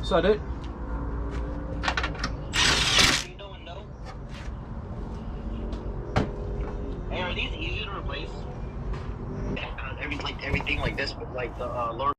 Is that it? You don't know? Hey, are these easy to replace? Everything like this, but like the lower.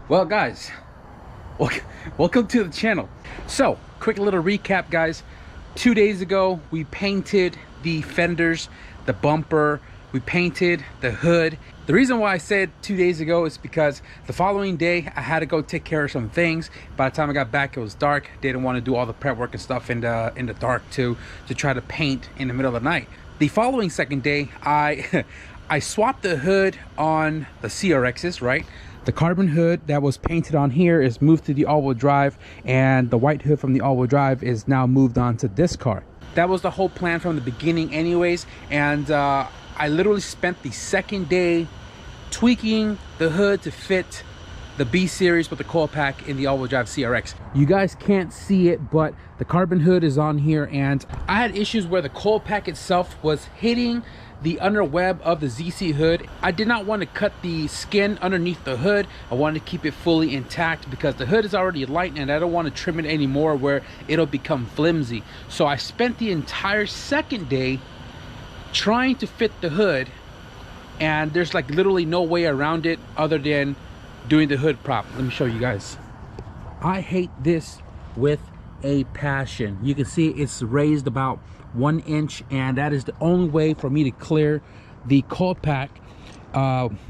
Well guys, welcome to the channel. So quick little recap guys. 2 days ago we painted the fenders, the bumper, we painted the hood. The reason why I said 2 days ago is because the following day I had to go take care of some things. By the time I got back it was dark. Didn't want to do all the prep work and stuff in the dark to try to paint in the middle of the night. The following second day I I swapped the hood on the CRXs, right? The carbon hood that was painted on here is moved to the all-wheel drive, and the white hood from the all-wheel drive is now moved on to this car. That was the whole plan from the beginning anyways, and I literally spent the second day tweaking the hood to fit the B series with the coil pack in the all-wheel drive CRX. You guys can't see it, but the carbon hood is on here, and I had issues where the coil pack itself was hitting the under web of the ZC hood. I did not want to cut the skin underneath the hood. I wanted to keep it fully intact because the hood is already light and I don't want to trim it anymore where it'll become flimsy. So I spent the entire second day trying to fit the hood, and there's like literally no way around it other than doing the hood prop. Let me show you guys. I hate this with a passion. You can see it's raised about 1 inch, and that is the only way for me to clear the coil pack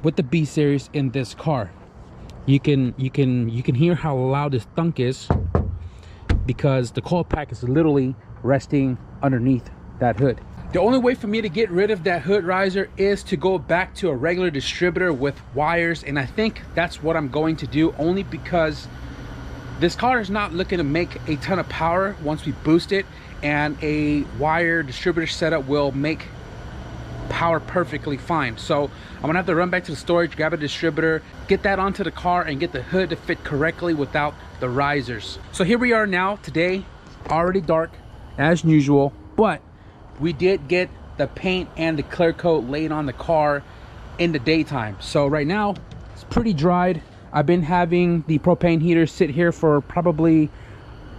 with the B series in this car. You can hear how loud this thunk is because the coil pack is literally resting underneath that hood. The only way for me to get rid of that hood riser is to go back to a regular distributor with wires, and I think that's what I'm going to do, only because this car is not looking to make a ton of power once we boost it, and a wire distributor setup will make power perfectly fine. So I'm gonna have to run back to the storage, grab a distributor, get that onto the car, and get the hood to fit correctly without the risers. So here we are now today, already dark as usual, but we did get the paint and the clear coat laid on the car in the daytime. So right now it's pretty dried. I've been having the propane heater sit here for probably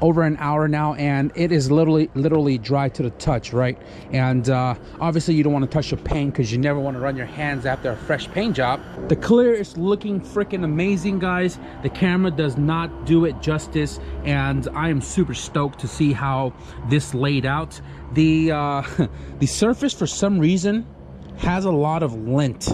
over an hour now, and it is literally dry to the touch, right? And obviously you don't want to touch your paint because you never want to run your hands after a fresh paint job. The clear is looking freaking amazing guys. The camera does not do it justice, and I am super stoked to see how this laid out. The the surface for some reason has a lot of lint.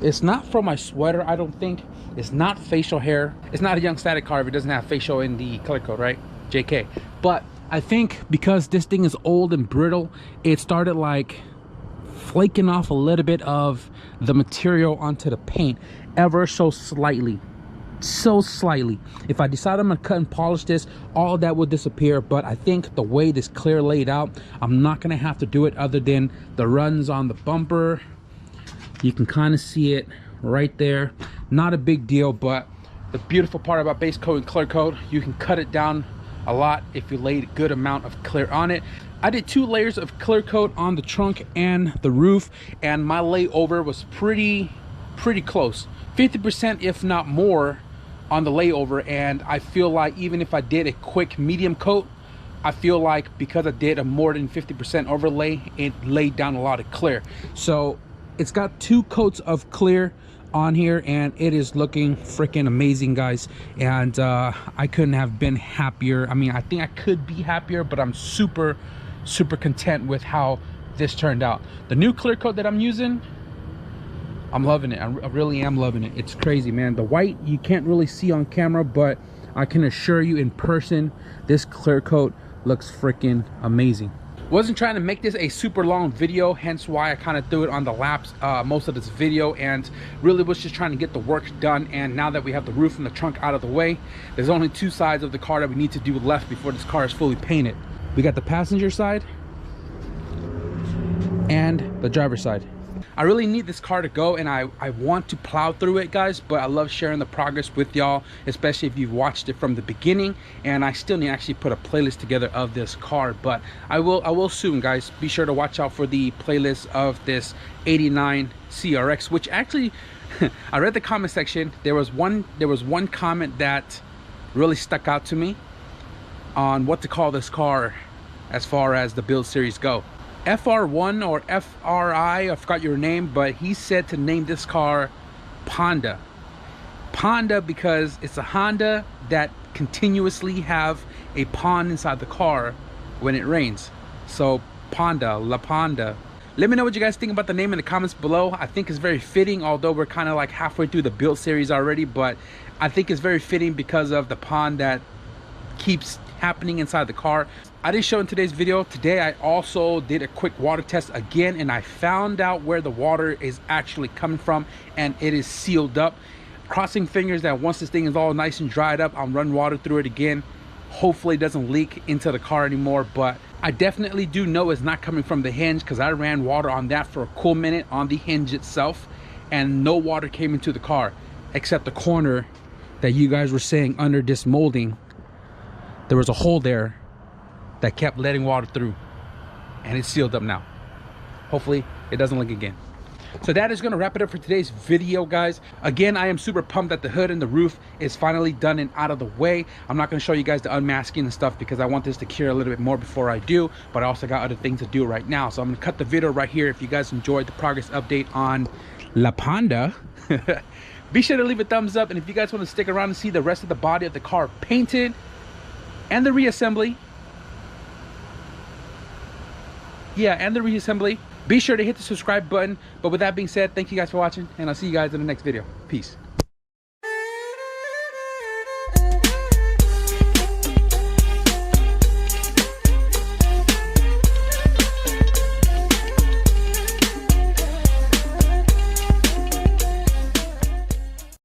It's not from my sweater, I don't think. It's not facial hair. It's not a young static car if it doesn't have facial in the color code, right? JK. But I think because this thing is old and brittle, it started like flaking off a little bit of the material onto the paint ever so slightly. So slightly. If I decide I'm gonna cut and polish this, all of that will disappear. But I think the way this clear laid out, I'm not gonna have to do it other than the runs on the bumper. You can kind of see it right there. Not a big deal, but the beautiful part about base coat and clear coat, you can cut it down a lot if you laid a good amount of clear on it. I did 2 layers of clear coat on the trunk and the roof, and my layover was pretty close, 50% if not more on the layover. And I feel like even if I did a quick medium coat, I feel like because I did a more than 50% overlay, it laid down a lot of clear. So it's got 2 coats of clear on here, and it is looking freaking amazing guys, and I couldn't have been happier. I mean, I think I could be happier, but I'm super content with how this turned out. The new clear coat that I'm using, I'm loving it. I really am loving it. It's crazy, man. The white you can't really see on camera, but I can assure you in person this clear coat looks freaking amazing. Wasn't trying to make this a super long video, hence why I kind of threw it on the laps most of this video, and really was just trying to get the work done. And now that we have the roof and the trunk out of the way, there's only 2 sides of the car that we need to do left before this car is fully painted. We got the passenger side and the driver's side. I really need this car to go, and I want to plow through it guys, but I love sharing the progress with y'all, especially if you've watched it from the beginning. And I still need to actually put a playlist together of this car, but I will soon guys. Be sure to watch out for the playlist of this 89 CRX, which actually I read the comment section. There was one comment that really stuck out to me on what to call this car as far as the build series go. FR1 or FRI, I forgot your name, but he said to name this car Panda. Ponda because it's a Honda that continuously have a pond inside the car when it rains. So Ponda, La Ponda. Let me know what you guys think about the name in the comments below. I think it's very fitting, although we're kind of like halfway through the build series already, but I think it's very fitting because of the pond that keeps happening inside the car. I didn't show in today's video. Today I also did a quick water test again, and I found out where the water is actually coming from, and it is sealed up. Crossing fingers that once this thing is all nice and dried up, I'll run water through it again. Hopefully it doesn't leak into the car anymore, but I definitely do know it's not coming from the hinge because I ran water on that for a cool minute on the hinge itself, and no water came into the car except the corner that you guys were saying under this molding. There was a hole there that kept letting water through, and it's sealed up now. Hopefully it doesn't leak again. So that is going to wrap it up for today's video, guys. Again, I am super pumped that the hood and the roof is finally done and out of the way. I'm not going to show you guys the unmasking and stuff because I want this to cure a little bit more before I do, but I also got other things to do right now. So I'm going to cut the video right here. If you guys enjoyed the progress update on La Ponda, be sure to leave a thumbs up, and if you guys want to stick around and see the rest of the body of the car painted and the reassembly, be sure to hit the subscribe button. But with that being said, thank you guys for watching, and I'll see you guys in the next video. Peace.